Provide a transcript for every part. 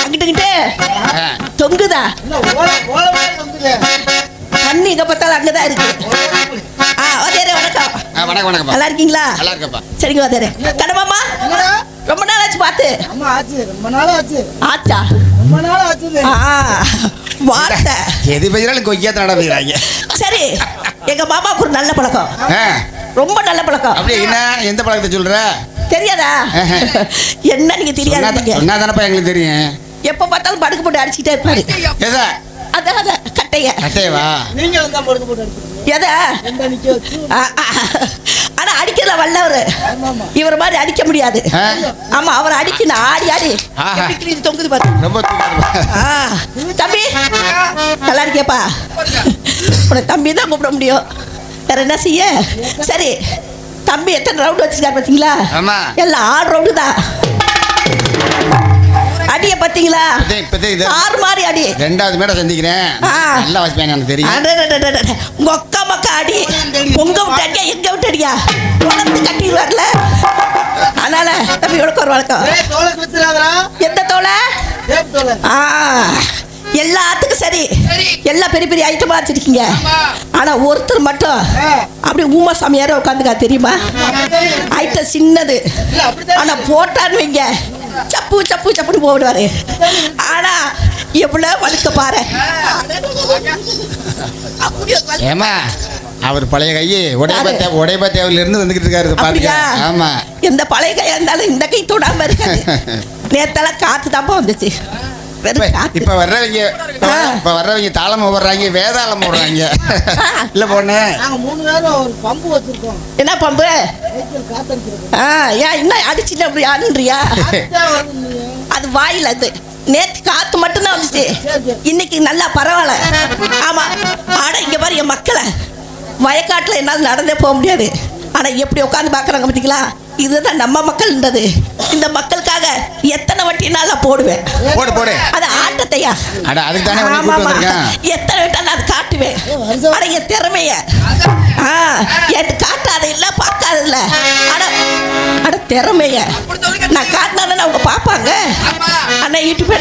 அங்கிட்டு தொங்குதா தண்ணி எங்க பார்த்தாலும் அங்கதான் இருக்கு. வாத்தியாரே வணக்கம். வணக்கம் வணக்கம். நல்லா இருக்கீங்களா? நல்லா இருக்கப்பா. சரிங்க வாத்தியாரே. கடமாமா ரொம்ப நாள் ஆச்சு பார்த்து. ஆச்சா ரொம்ப நாள் ஆச்சு. வார்த்தை எது பேசினாலும் கொய்யாத்த நடந்துக்கிறாங்க. சரி, எங்க மாமாவுக்கு ஒரு நல்ல பழக்கம், ரொம்ப நல்ல பழக்கம். அப்படியே என்ன? எந்த பழக்கத்தை சொல்ற? தெரியாதா? என்ன நீங்க தெரியாது? சொன்னா தானப்பா எங்களுக்கு தெரியும். எப்ப பார்த்தாலும் படுக்க போட்டு அடிச்சுட்டே இருப்பாரு. எதா? அத கட்டைய கட்டையவா? நீங்க வந்து படுக்க போட்டு அடிக்கிறீங்க. எதா? ஆனா அடிக்கல வல்லவரு. இவர் மாதிரி அடிக்க முடியாது. ஆமா, அவர் அடிக்கணும். ஆடி ஆடி தொங்குது பாரு. ரொம்ப தம்பி நல்லா இருக்கியப்பா? உன தம்பி தான் கூப்பிட முடியும், வேற என்ன செய்ய? சரி, தம்பி எத்தனை ரவுண்ட் வச்சிருக்காரு பாத்தீங்களா? எல்லாம் 6 ரவுண்டு தான். அடிய பாத்தீங்களா? ஆறு மாதிரி அடி. ரெண்டாவது மேட சந்திக்கிறேன். நல்லா வாசிப்பேன் எனக்கு தெரியும். உங்க அக்கா மக்கா அடி. உங்க விட்டு அடியா எங்க விட்டு அடியா உடம்பு கட்டிடுவார்ல. அதனால தம்பி உனக்கு ஒரு வழக்கம். எந்த தோலை? எல்லாத்துக்கும் சரி, எல்லா பெரிய பெரிய ஐட்டமா வச்சிருக்கீங்க. ஆனா ஒருத்தர் மட்டும் அப்படி ஊமா சாமியார உட்காந்துக்கா தெரியுமா? ஐட்டம் சின்னது, ஆனா போட்டான்னு வைங்க சப்பு சப்பு சப்புன்னு போடுவாரு. ஆனா எவ்வளவு வழுக்க பாரு. ஏமா அவர் பழைய கையே உடையபா தேவையில இருந்து வந்துகிட்டு இருக்காரு பாருங்க. ஆமா, எந்த பழைய கையா இருந்தாலும் இந்த கை தொடாம இருக்காது. நேத்தெல்லாம் காத்து தாப்பா வந்துச்சு. இப்ப வர்றவங்க தாளம் போடுறாங்க, வேதாளம் போடுறாங்க. இல்ல பொண்ணு, நாங்க 3 பேரும் ஒரு பம்பு வச்சிருக்கோம். என்ன பம்பு? ஏன் இன்னும் அடிச்சுட்டு அப்படி ஆடுன்றியா? அது வாயில அது நேற்று காத்து மட்டும்தான் வந்துச்சு, இன்னைக்கு நல்லா பரவாயில்ல. ஆமா, ஆனா இங்க பாரு என் மக்களை, வயக்காட்டுல என்னால் நடந்தே போக முடியாது. ஆனா எப்படி உட்காந்து பாக்குறாங்க பாத்தீங்களா? இதுதான் நம்ம மக்கள்ன்றது. இந்த மக்களுக்காக எத்தனை வட்டினாலும் போடுவேன். போடு போடு. அது ஆட்டத்தையா? அதுக்கு தானே கூப்பிட்டு வந்திருக்கேன். எத்தனை விட்டாலும் அது காட்டுவேன். ஆனா என் திறமைய என் காட்டாத இல்ல, பார்க்காத இல்ல. ஆனா திறமைய நான் காட்டினாதானே அவங்க பார்ப்பாங்க. அண்ணா யூடியூப்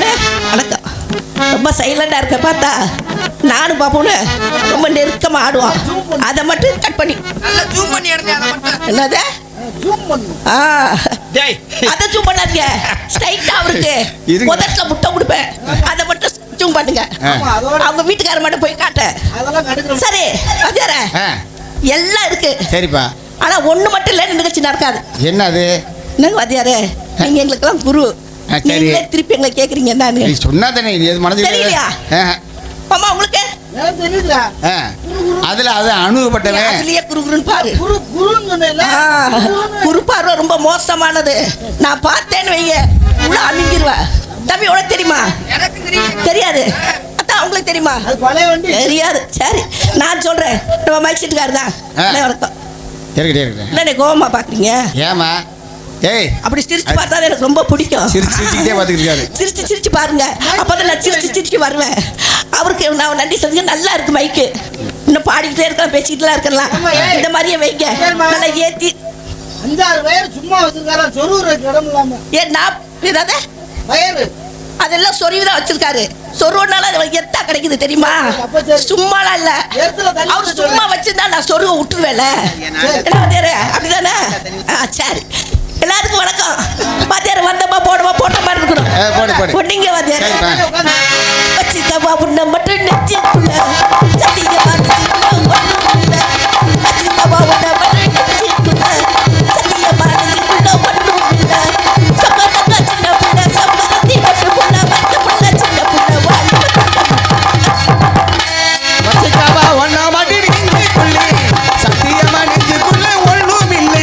வணக்கம். ரொம்ப சைலண்டா இருக்க பார்த்தா நானும் பாப்போன்னு ரொம்ப நெருக்கமா ஆடுவான். அதை மட்டும் கட் பண்ணி என்னது அதை ஜூம் பண்ணாதீங்க. ஸ்ட்ரைட்டா அவருக்கு முதல்ல முட்டை கொடுப்பேன், அதை மட்டும் ஜூம் பண்ணுங்க. அவங்க வீட்டுக்கார மட்டும் போய் காட்ட. சரி வாத்தியாரே, எல்லாம் இருக்கு. சரிப்பா, ஆனா ஒண்ணு மட்டும் இல்ல, நிகழ்ச்சி நடக்காது. என்னது? என்னங்க வாத்தியாரே, நீங்க எங்களுக்கு எல்லாம் குரு, நீங்களே திருப்பி எங்களை கேக்குறீங்க. என்ன சொன்னா தானே தெரியலையா? ஆமா, உங்களுக்கு அதுல அது அனுபவப்பட்டவன். அதுலயே குருகுருன்னு பாரு. குரு பார்வை ரொம்ப மோசமானது. நான் பார்த்தேன்னு வைய உள்ள அமிங்கிருவேன். தம்பி உனக்கு தெரியுமா? தெரியாது. அதான் உங்களுக்கு தெரியுமா? தெரியாது. சரி நான் சொல்றேன், நம்ம மைக் செட்டுக்காரு தான். வணக்கம். என்ன கோவமா பாக்குறீங்க? ஏமா ஏய், அப்படி சிரிச்சு பார்த்தா எனக்கு ரொம்ப பிடிக்கும். சிரிச்சு சிரிச்சு பாருங்க, அப்பதான் நான் சிரிச்சு வருவேன். அவருக்கு நான் நன்றி சொல்லுங்க. நல்லா இருக்கு மைக்கு, இன்னும் பாடிக்கிட்டே இருக்கலாம், பேசிக்கிட்டுலாம் இருக்கலாம். இந்த மாதிரியே வைங்க, நல்லா ஏத்தி 5-6 வயர் சும்மா வச்சிருக்காரு. சொருவுறதுக்கு இடம் இல்லாம. நான் ஏதாவது வயரு அதெல்லாம் சொருவிதான் வச்சிருக்காரு. சொருவனால எத்தா கிடைக்குது தெரியுமா? சும்மாலாம் இல்ல, அவர் சும்மா வச்சிருந்தா நான் சொருவ விட்டுருவேல. அப்படிதானே? சரி, எல்லாருக்கும் வணக்கம். வாத்தியார வந்தமா போடமா போட்ட மாதிரி இருக்கணும். பொண்ணுங்க வாத்தியார வச்சிருக்கா உன்னை மட்டும் நெஞ்சுக்குள்ள சத்தியமா நெஞ்சுக்குள்ள வச்சிருக்கா உன்னை மட்டும் நெஞ்சுக்குள்ள சத்தியமா நெஞ்சுக்குள்ள ஒன்றும் இல்லை. சம்பந்தக்கா சின்ன புள்ள, சம்பந்தத்தி பட்டு புள்ள, வந்த புள்ள சின்ன புள்ள வாழ்க்கை வச்சிருக்காவா ஒன்னா மாட்டி நெஞ்சுக்குள்ள சத்தியமா நெஞ்சுக்குள்ள ஒன்றும் இல்லை.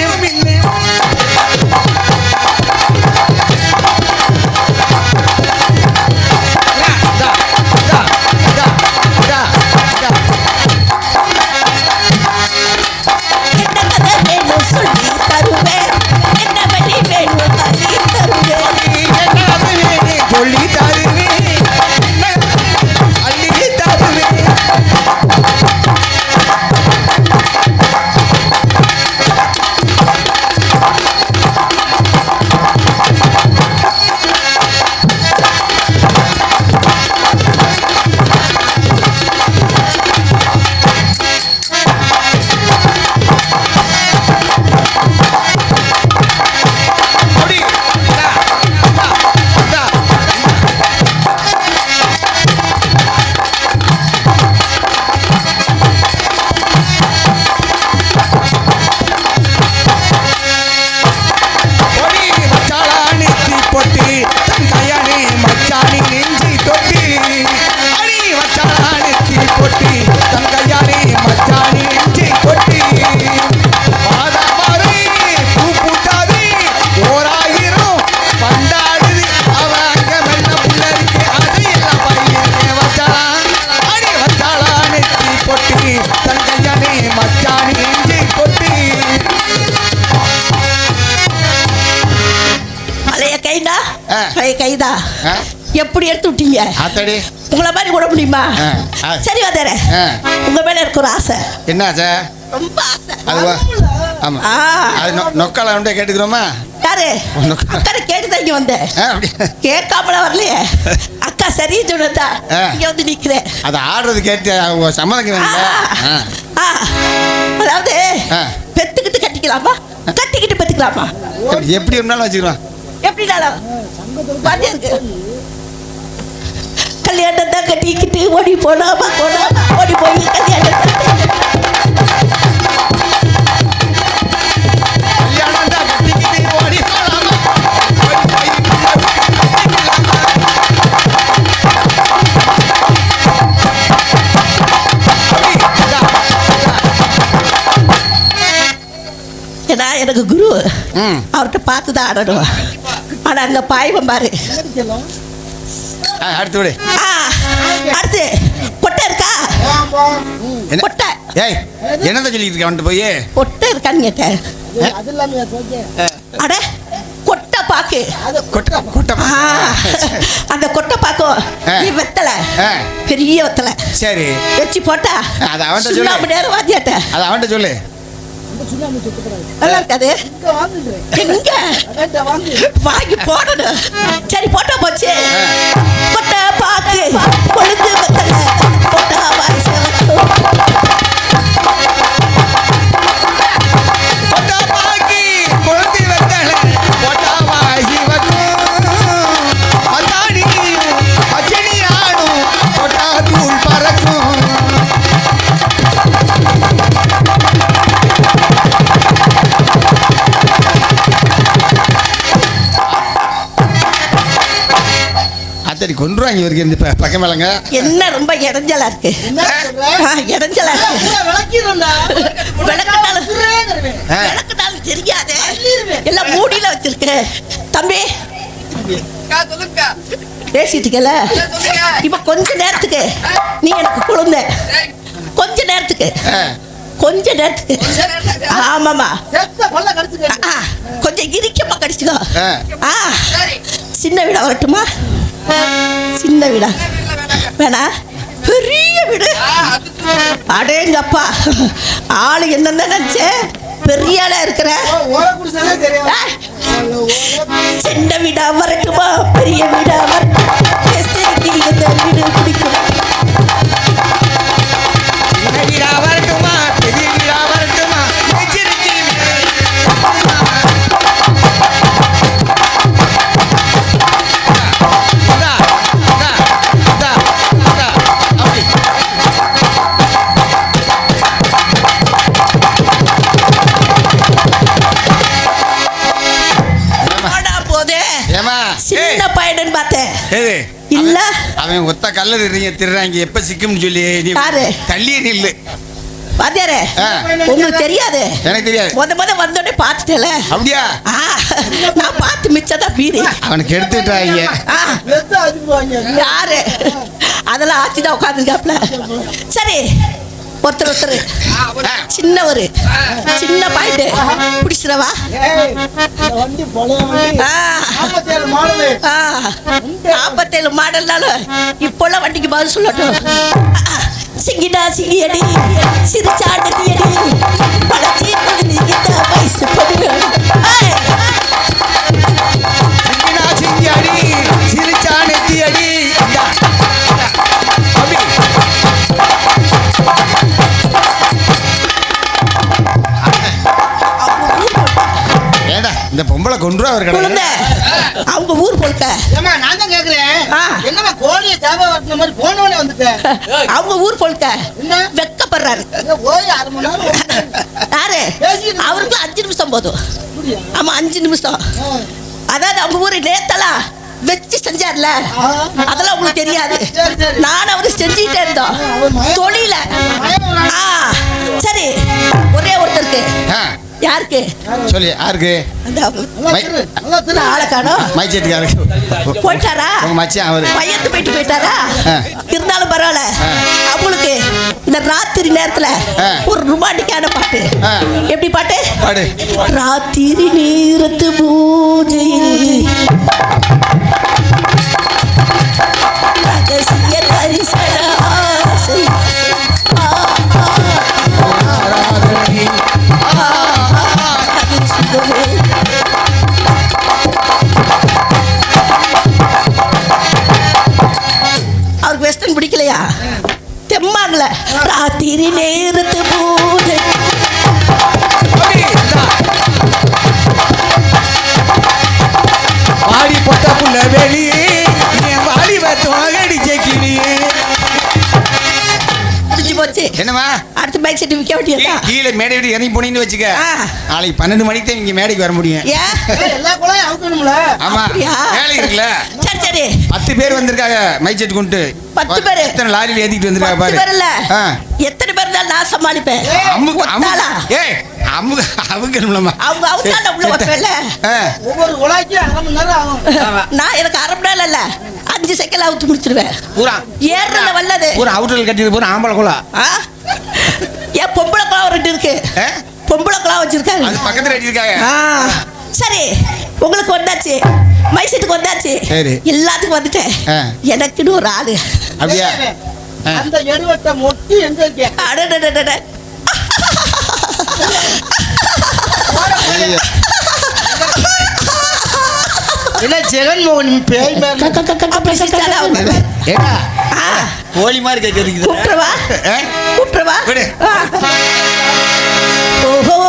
கைதா ஆ. பழைய கைதா ஆ? எப்படி எடுத்து விட்டீங்க ஆத்தாடி உங்களை மாதிரி விட முடியுமா ஆ. சரி வாத்தியாரே ஆ. உங்க மேல எனக்கு ஒரு ஆசை என்ன சார் ரொம்ப ஆசை அதுவா ஆமாம் ஆ. அது நொக்கால வந்து கேட்டுக்கிறோமா யாரு உனக்கு- அக்கா கேட்டுதான் இங்க வந்தேன் அப்படி கேட்காமல வரலையே அக்கா சரி சொன்னதா ஆ. இங்க வந்து நிக்கிறேன் அது ஆடுறது கேட்டு அவங்க சம்மதம் வேணும்ல ஆ. ஆ. அதாவது ஆ. பெத்துக்கிட்டு கட்டிக்கலாமா கட்டிக்கிட்டு பெத்துக்கலாமா எப்படி இருந்தாலும் வச்சுக்கலாம் எப்படினாலும் வாத்தியாருக்கு கல்யாணம் தான் கட்டிக்கிட்டு ஓடி போனாமா ஓடி போய் கல்யாணம் கல்யாணம் தான் கட்டிக்கிட்டு ஓடி போலாமா? ஓடி போய் ஏன்னா எனக்கு குரு ம். அவர்கிட்ட பார்த்து தான் ஆடணும் ஆனா அங்க பாய்வம் பாரு அடுத்து விடு ஆ, அடுத்து கொட்டை இருக்கா என்ன? கொட்டை ஏய் என்னதான் சொல்லிட்டு இருக்க வந்துட்டு போய் கொட்டை இருக்கான்னு கேட்டேன் அது இல்லாம ஓகே அட கொட்டை பாக்கு கொட்டை கொட்டை ஆ, அந்த கொட்டை பாக்கும் ஆ. நீ வெத்தலை ஆ. பெரிய வெத்தலை சரி வச்சு போட்டா அது அவன்கிட்ட சொல்லு. சுண்ணாம்பு நேரம் வாத்தியாட்ட அது அவன்கிட்ட சொல்லு சுண்ணாம்பு சுத்துறாரு நல்லா இருக்காது இங்க வாங்குறேன் எங்க அதான் வாங்கு வாங்கி போடணும் சரி போட்டா போச்சு கொட்டை பாக்கு கொழுந்து வெத்தலை கொட்டா வாரிசு கொட்டா பாக்கி கொழுந்தி வெத்தலை கொட்டா வாசி பத்தாடி பச்சனி ஆடும் கொட்டா தூள் பறக்கும் அத்தடி கொண்டுருவாங்க இவருக்கு இந்த பக்கம் மேலங்க என்ன ரொம்ப இடைஞ்சலா இருக்கு என்ன சொல்ற இடைஞ்சலா இருக்கு விளக்கிடும்டா விளக்குனாலும் ஆ. விளக்குனாலும் தெரியாது எல்லாம் மூடியில வச்சிருக்கு தம்பி பேசிட்டு இருக்கல இப்ப கொஞ்ச நேரத்துக்கு நீ எனக்கு குழந்த கொஞ்ச நேரத்துக்கு ஆ. கொஞ்ச நேரத்துக்கு ஆமாமா செத்த பல்ல கடிச்சுக்க ஆ, கொஞ்சம் இரிக்கமா கடிச்சுக்கோ ஆ. ஆ, சின்ன வீடா வரட்டுமா சின்ன வீடா வேணா பெரிய வீடு அடேங்கப்பா ஆளு என்னன்னு நினைச்சேன் பெரிய ஆளா இருக்கிற ஓர குடிச்சாலே தெரியும் ஏய், சின்ன வீடா வரட்டுமா பெரிய வீடா வரட்டுமா எஸ்டேக்கு இந்த வீடு பிடிக்கும் சின்ன வீடா வரட்டுமா பெரிய வீடா வரட்டுமா வச்சிருக்கீ அப்படி போடா போதே ஏமா சின்ன பையன் பார்த்தேன் ஏது இல்ல. அவன் ஒத்த கல்லர் திருறாங்க எப்ப சிக்கும்னு சொல்லி நீ யாரு? தள்ளியே நில்லு வாத்தியாரே ஆ. உங்களுக்கு தெரியாது எனக்கு தெரியாது முத வந்தோடனே பார்த்துட்டேல அப்படியா ஆ, நான் பார்த்து மிச்சதான் பீரி அவனுக்கு எடுத்துட்டாங்க ஆ, வெத்த அடிக்குவாங்க யாரு அதெல்லாம் ஆச்சுதான் உட்காந்துருக்காப்ல சரி ஒருத்தர் சின்னவரு சின்ன பாயிண்ட் பிடிச்சிடவா ஏய் இந்த வண்டி பழைய வண்டி 47 மாடலு 47 மாடல்னாலும் இப்போல்லாம் வண்டிக்கு பதில் சொல்லட்டும் சிங்கிடா சிங்கியடி சிரிச்சாண்டடி பழச்சி இந்த வயசு பொண்ணு சிங்கி அடி சிரிச்சா நெத்தி அடி அப்படி ஏடா இந்த பொம்பளை கொண்டு அவர் குழந்தை கடை அவங்க ஊர் பொழுக்க ஏமா நான் தான் கேக்குறேன் ஆ. என்னமா கோழியை சேவை வட்டின மாதிரி போனவனே வந்துட்டேன் அவங்க ஊர் பொழுக்க என்ன? வெக்கப்படுறாரு இங்க போய் 1/2 மணி நேரம் ஓடுனேன். யாரு பேசிக்கிட்டு அவருக்கு 5 நிமிஷம் போதும் அப்படியா? ஆமா 5 நிமிஷம் ஆ. அதாவது அவங்க ஊரு நேத்தெல்லாம் வச்சு செஞ்சார்ல ஆ. அதெல்லாம் உங்களுக்கு தெரியாது சரி, சரி. நான் அவரு செஞ்சுக்கிட்டே இருந்தோம் அவர் மயம். தொழில மயம். ஆ சரி ஒரே ஒருத்தருக்கு ஆ யாருக்கு சொல்லி யாருக்கு அந்த நல்லா மை- திரு, நல்லா திரு. ஆளை காணோம் மைச்சேட்டுக்காருக்கு போயிட்டாரா உங்க மச்சான் அவரு பையத்து போயிட்டாரா ஆ. இருந்தாலும் பரவாயில்ல ஆ. அவங்களுக்கு இந்த ராத்திரி நேரத்துல ஒரு ரொமான்டிக்கான பாட்டு. எப்படி பாட்டு? பாடு. ராத்திரி நேரத்து பூஜையில் ரகசிய தரிசன ஆசை. அவருக்கு வெஸ்டர்ன் பிடிக்கலையா? தெம்மாங்கல ராத்திரி நேரத்து பூஜை. வாடி பொட்ட புள்ள வெளியே என் வாடி வாடி ஜெக்கினியே. பிடிச்சு போச்சு. என்னமா அடுத்த பைக் செட்டு விற்க வேண்டியதா? கீழே மேடை விட்டு இறங்கி போனீங்கன்னு வச்சுக்க, நாளைக்கு 12 மணிக்கு தான் இங்க மேடைக்கு வர முடியும். ஏன்? எல்லா குழையும் அவுக்கணும்ல. ஆமா, வேலை இருக்குல்ல. சரி சரி, 10 பேர் வந்திருக்காங்க மைக் செட் கொண்டு. 10 பேரு எத்தனை லாரியில் ஏத்திட்டு வந்திருக்காங்க 10 பேர் இல்ல. பாரு. எத்தனை பேர் தான் நான் சமாளிப்பேன். அவங்க அவுத்தால உள்ள வைப்பேன்ல. ஒவ்வொரு குழாய்க்கும் 1/2 மணி நேரம் ஆகும். நான் எனக்கு 1/2 மணி நேரம் இல்ல, 5 செகண்ட் அவுத்து முடிச்சிருவேன். பூரா ஏறல வல்லது பூரா அவுட்டல் கட்டி பூரா ஆம்பளை குழா. ஏன் பொம்பளை குழா ஒரு 2 இருக்கு. பொம்பளை குழா வச்சிருக்காங்க, அது பக்கத்துல அடிச்சிருக்காங்க. சரி, உங்களுக்கு வந்தாச்சு, மைசெட்டுக்கு வந்தாச்சு, எல்லாத்துக்கும் வந்துட்டேன். எனக்குன்னு ஒரு ஆளு. அப்படியா? அந்த எடுவட்ட மொட்டி எங்க இருக்கு? அடடடடட. இல்ல ஜெகன்மோகன் பேய் மேல அப்படி சிரிச்சாலே அவங்க. ஏடா கோழி மாதிரி கேக்குறீங்க. கூப்பிடுவா கூப்பிடுவா. விடு. ஓஹோ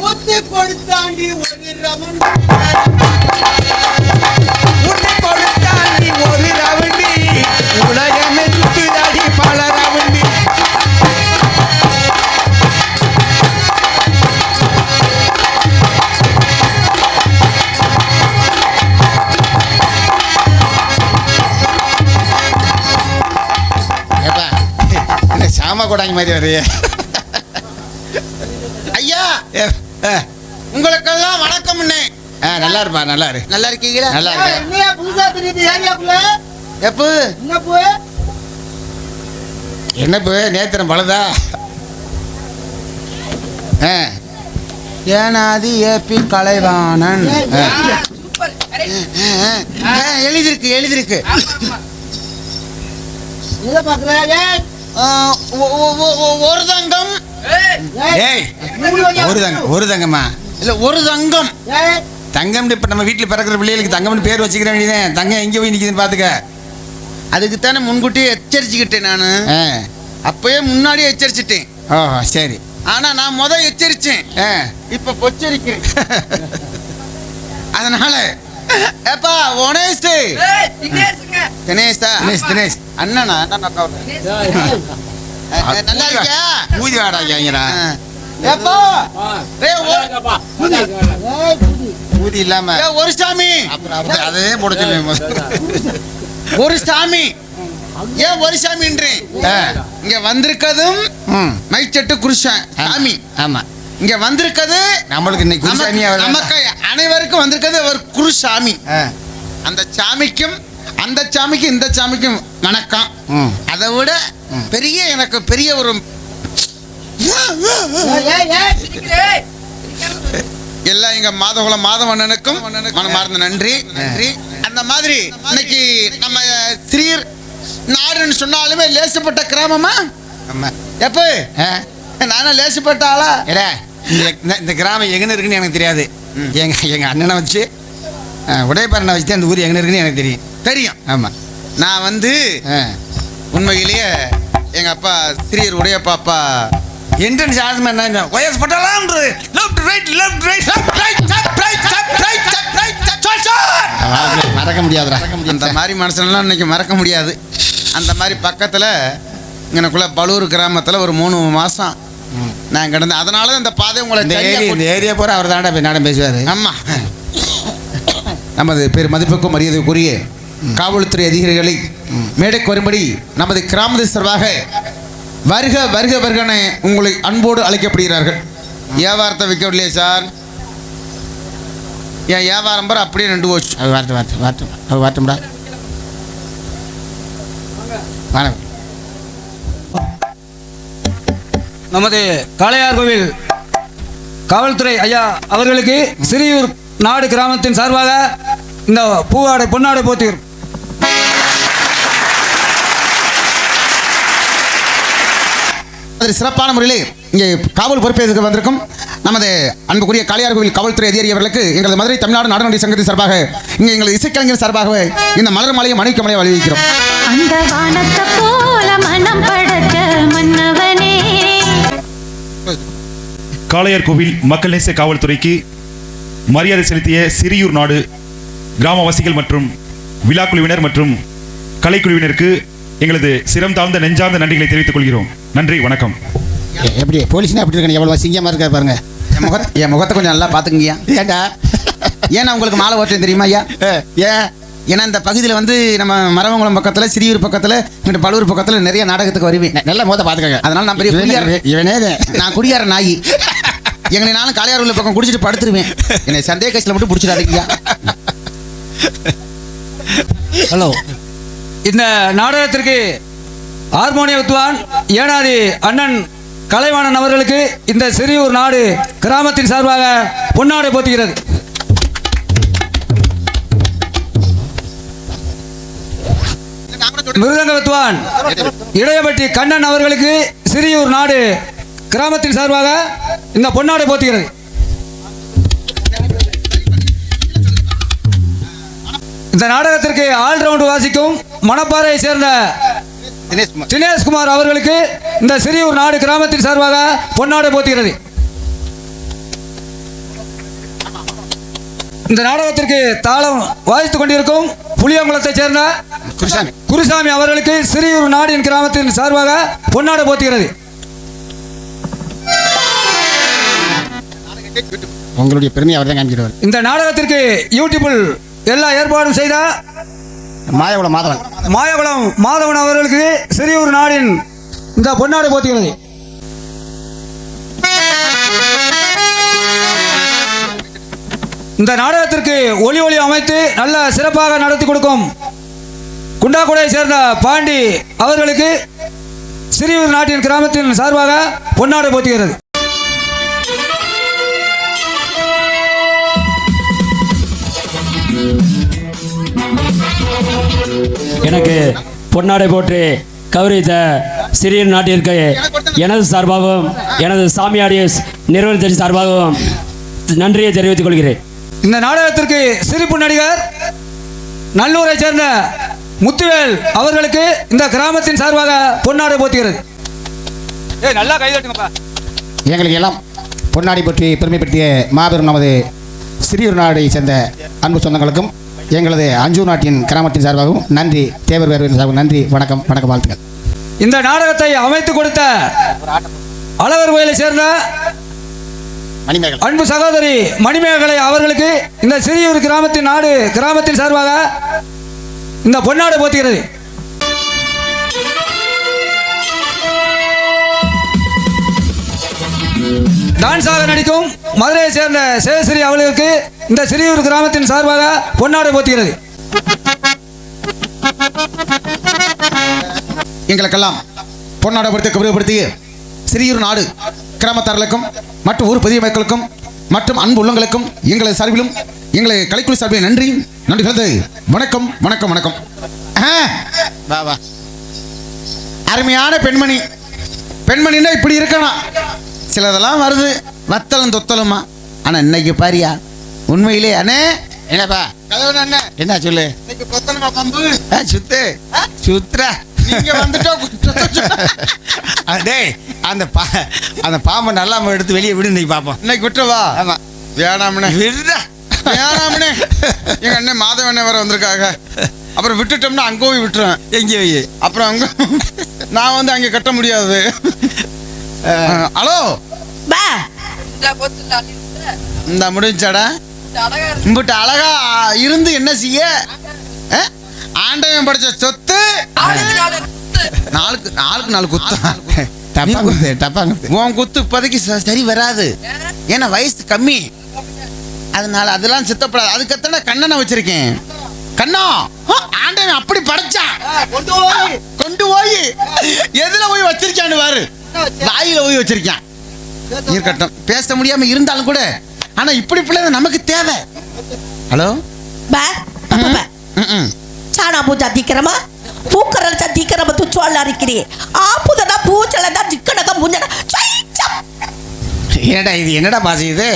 ஊத்தி கொடுத்தாண்டி ஒரு ரமன், ஊட்டி கொடுத்தாண்டி ஒரு ரவுண்டி, உலகமே சுத்துதாடி பல ரவுண்டி. ஏப்பா என்ன சாம கொடாங்க மாதிரி வரைய. ஐயா உங்களுக்கெல்லாம் வணக்கம். நல்லா இருப்பா, நல்லா இரு. நல்லா இருக்கீங்களா? நல்லா இருக்கு. என்னையா புதுசா தெரியுது ஏரியாக்குள்ள? எப்போ என்ன போ? என்ன போ நேத்திரம் பழுதா? ஏனாதி ஏபி கலைவாணன் எழுதிருக்கு எழுதிருக்கு. இத பாக்குறேன். ஒரு தங்கம். ஏய் ஒரு தங்கம்மா இல்ல ஒரு தங்கம். தங்கம்னு இப்ப நம்ம வீட்டுல பிறக்கிற பிள்ளைகளுக்கு தங்கம்னு பேர் வச்சுக்கிற வேண்டியதான். தங்கம் எங்க போய் நிக்குதுன்னு பாத்துக்க. அதுக்குத்தானே முன்கூட்டியே எச்சரிச்சுக்கிட்டேன் நானு. அப்பயே முன்னாடியே எச்சரிச்சிட்டேன். ஓ சரி. ஆனா நான் எச்சரிச்சேன், இப்ப பொச்சரிக்கிறேன். அதனால ஏப்பா ஒனேஷ் தினேஷ் அண்ணனா நல்லா இருக்கியா? ஊதி வாடாங்கடா. ஏப்பா ஊதி இல்லாம ஒரு சாமி அப்புறம் அதே போட சொல்லுவேன். ஒரு சாமி ஏன் ஒரு சாமின்றேன்? இங்க வந்திருக்கதும் மைச்சட்டு குருசாமி சாமி. ஆமா, இங்க வந்திருக்கிறது நம்மளுக்கு இன்னைக்கு குருசாமியா நமக்கு அனைவருக்கும் வந்திருக்கிறது அவர் குருசாமி. அந்த சாமிக்கும் இந்த சாமிக்கும் வணக்கம். அதை விட எனக்கு பெரிய ஒரு எல்லாம் எங்க மாதவண்ணனுக்கும் மனமார்ந்த நன்றி. அந்த மாதிரி இன்னைக்கு நம்ம ஸ்ரீர் நாடுன்னு சொன்னாலுமே லேசப்பட்ட கிராமமா? எப்ப நானும் லேசப்பட்ட ஆளா? இந்த கிராமம் எங்கன்னு இருக்குன்னு எனக்கு தெரியாது. எங்க அண்ணனை வச்சு உடையப்பாரனை வச்சு அந்த ஊர் எங்கே இருக்குன்னு எனக்கு தெரியும். ஆமாம், நான் உண்மையிலேயே எங்கள் அப்பா ஸ்ரீர் உடையப்பாப்பா என்ட்ரன்ஸ் ஆகுதுமே என்ன வயசு பட்டாலாம்ன்றது மறக்க முடியாதுடா. அந்த மாதிரி மனுஷனெல்லாம் இன்னைக்கு மறக்க முடியாது. அந்த மாதிரி பக்கத்தில் இங்கனக்குள்ள பலூர் கிராமத்தில் ஒரு 3 மாதம் நான் கிடந்தேன். அதனால தான் இந்த பாதை உங்களை இந்த ஏரியா போகிற அவர் தாண்டா நாடம் பேசுவார். ஆமாம், நமது பேர் மதிப்புக்கும் மரியாதைக்குரிய காவல்துறை அதிகாரிகளை மேடைக்கு வரும்படி நமது கிராமத்து சார்பாக வருக வருக வருகன உங்களை அன்போடு அழைக்கப்படுகிறார்கள். வியாபாரத்தை வைக்கவில்லையே சார்? என் வியாபாரம் பாரு அப்படியே நின்று போச்சு. அது வரட்டும்டா. வணக்கம். நமது காளையார் கோவில் காவல்துறை ஐயா அவர்களுக்கு சிறியூர் நாடு கிராமத்தின் சார்பாக இந்த பூவாடை பொன்னாடை போத்துகிறோம். சிறப்பான முறையிலே இங்கே காவல் பொறுப்பேற்க வந்திருக்கும் நமது அன்புக்குரிய காளையார் கோவில் காவல்துறை அதிகாரி அவர்களுக்கு எங்களது மதுரை தமிழ்நாடு நாடக சங்கத்தின் சார்பாக இங்கே எங்களது இசைக்கலைஞர் சார்பாக இந்த மலர் மாலையை மணிக்க மலையை வழிவிக்கிறோம். அந்த வானத்தை போல மனம் படைத்த மன்னவனே. காளையார் கோவில் மக்கள் நேச காவல்துறைக்கு மரியாதை செலுத்திய சிறியூர் நாடு கிராமவாசிகள் மற்றும் விழா குழுவினர் மற்றும் கலைக்குழுவினருக்கு எங்களது சிரம் தாழ்ந்த நெஞ்சார்ந்த நன்றிகளை தெரிவித்துக் கொள்கிறோம். நன்றி, வணக்கம். எப்படி போலீஸ்னா எப்படி இருக்கணும்? எவ்வளோ சிங்கமாக இருக்கா பாருங்க. என் முகத்தை கொஞ்சம் நல்லா பார்த்துக்குங்கய்யா. ஏண்டா? ஏன்னா உங்களுக்கு மாலை ஓட்டுறது தெரியுமா ஐயா? ஏன்? ஏன்னா இந்த பகுதியில் வந்து நம்ம மரவங்குளம் பக்கத்தில், சிறியூர் பக்கத்தில், இங்கிட்ட பழுவூர் பக்கத்தில் நிறைய நாடகத்துக்கு வருவேன். நல்லா மோத பார்த்துக்கங்க. அதனால நான் பெரிய குடியார, இவனே நான் குடியார நாயி. எங்களை நானும் காளையார் உள்ள பக்கம் குடிச்சிட்டு படுத்துருவேன். என்னை சந்தேக கட்சியில் மட்டும் பிடிச்சிடாதீங்கய்யா. ஹலோ. இந்த நாடகத்திற்கு ஹார்மோனிய வித்வான் ஏனாதி அண்ணன் கலைவாணன் அவர்களுக்கு இந்த சிறியூர் நாடு கிராமத்தின் சார்பாக பொன்னாடை போத்துகிறது. மிருதங்க வித்வான் இடையபட்டி கண்ணன் அவர்களுக்கு சிறியூர் நாடு கிராமத்தின் சார்பாக இந்த பொன்னாடை போத்துகிறது. இந்த நாடகத்திற்கு ஆல்ரவுண்ட் வாசிக்கும் மணப்பாறையை சேர்ந்த தினேஷ்குமார் அவர்களுக்கு இந்த சிறியூர் நாடு கிராமத்தின் சார்பாக பொன்னாடை போத்துகிறது. இந்த நாடகத்திற்கு தாளம் வாசித்துக் கொண்டிருக்கும் புளியங்குளத்தைச் சேர்ந்த குருசாமி அவர்களுக்கு சிறியூர் நாடின் கிராமத்தின் சார்பாக பொன்னாடை போத்துகிறது. உங்களுடைய பெருமையை அவர் தான் காமிக்கிறவர். இந்த நாடகத்திற்கு யூடியூபில் எல்லா ஏற்பாடும் செய்த மாயகுளம் மாதவன் அவர்களுக்கு சிறியூர் நாடின் இந்த பொன்னாடை போத்துகிறது. இந்த நாடகத்திற்கு ஒளி அமைத்து நல்ல சிறப்பாக நடத்தி கொடுக்கும் குண்டாக்குடையை சேர்ந்த பாண்டி அவர்களுக்கு சிறியூர் நாட்டின் கிராமத்தின் சார்பாக பொன்னாடை போத்துகிறது. எனக்கு பொன்னாடை போட்டு கௌரவித்த சிறியூர் நாட்டிற்கு எனது சார்பாகவும் எனது சாமியாடியஸ் நிறுவனத்தின் சார்பாகவும் நன்றியை தெரிவித்துக் கொள்கிறேன். இந்த நாடகத்திற்கு சிரிப்பு நடிகர் நல்லூரை சேர்ந்த முத்துவேல் அவர்களுக்கு இந்த கிராமத்தின் சார்பாக பொன்னாடை போத்துகிறது. நல்லா கைதட்டுங்கப்பா. எங்களுக்கு எல்லாம் பொன்னாடி பற்றி பெருமைப்படுத்திய மாபெரும் நமது சிறியூர் நாடை சேர்ந்த அன்பு சொந்தங்களுக்கும் எங்களது அஞ்சூர் நாட்டின் கிராமத்தின் சார்பாகவும் நன்றி. தேவர் வேறு சார்பாக நன்றி. வணக்கம், வாழ்த்துக்கள். இந்த நாடகத்தை அமைத்து கொடுத்த அழகர் கோயிலை சேர்ந்த அன்பு சகோதரி மணிமேகலை அவர்களுக்கு இந்த சிறியூர் கிராமத்தின் சார்பாக இந்த பொன்னாடை போத்துகிறது. டான்ஸாக நடிக்கும் மதுரையை சேர்ந்த சேஸ்ரீ அவர்களுக்கு இந்த சிறியூர் கிராமத்தின் சார்பாக பொன்னாடை போத்துகிறது. எங்களுக்கெல்லாம் பொன்னாடை படுத்தி கௌரவப்படுத்திய சிறியூர் நாடு கிராமத்தார்களுக்கும் மற்றும் ஊர் பெரிய மக்களுக்கும் மற்றும் அன்பு உள்ளங்களுக்கும் எங்களது சார்பிலும் எங்களது கலைக்குழு சார்பில் நன்றி கலந்து வணக்கம். அருமையான பெண்மணின்னா இப்படி இருக்கணும். சிலதெல்லாம் வருது வத்தலும் தொத்தலுமா. ஆனா இன்னைக்கு பாரியா உண்மையிலே அண்ணே என்னப்பா அண்ணே என்ன சொல்லு? சுத்துற நீங்க வந்துட்டோம். டேய் அந்த பாம்பை நல்லா எடுத்து வெளியே விடு, இன்னைக்கு பார்ப்போம். இன்னைக்கு விட்டுவா? ஆமா, வேணாமனே விடுடா. வேணாமனே. எங்க அண்ணன் மாதவண்ணே வர வந்திருக்காங்க. அப்புறம் விட்டுட்டோம்னா அங்கே போய் விட்டுருவேன். எங்கே வை? அப்புறம் அங்க நான் வந்து அங்கே கட்ட முடியாது. ஹலோ பா இந்த முடிஞ்சாடா இம்பிட்டு அழகா இருந்து என்ன செய்ய? ஆண்டவன் படிச்ச சொத்து நாளுக்கு நாலு குத்தம். டப்பாங்குது உன் குத்து இப்போதைக்கு சரி வராது, ஏன்னா வயசு கம்மி, அதனால அதெல்லாம் சித்தப்படாது. அதுக்கத்தான கண்ணனை வச்சிருக்கேன். கண்ணா ஆண்டவன் அப்படி படைச்சான், கொண்டு போய் எதுல போய் வச்சிருக்கான்னு பாரு, வாயில போய் வச்சிருக்கான். இருக்கட்டும், பேச முடியாம இருந்தாலும் கூட, ஆனா இப்படி பிள்ளை நமக்கு தேவை. ஹலோ ಬಾ ಬಾ ಚಾಣ ಪೂಜಾ ದಿಕ್ಕರಮ ಪೂಕರಲ್ ಚ ದಿಕ್ಕರಮ ತು ಚೋಳ್ಳಾರಿಕಿರಿ ಆಪುದನ ಪೂಚಳದ ದಿಕ್ಕಡಕ ಮುಂಜನ என்னடா இது, என்னடா பாசி இது?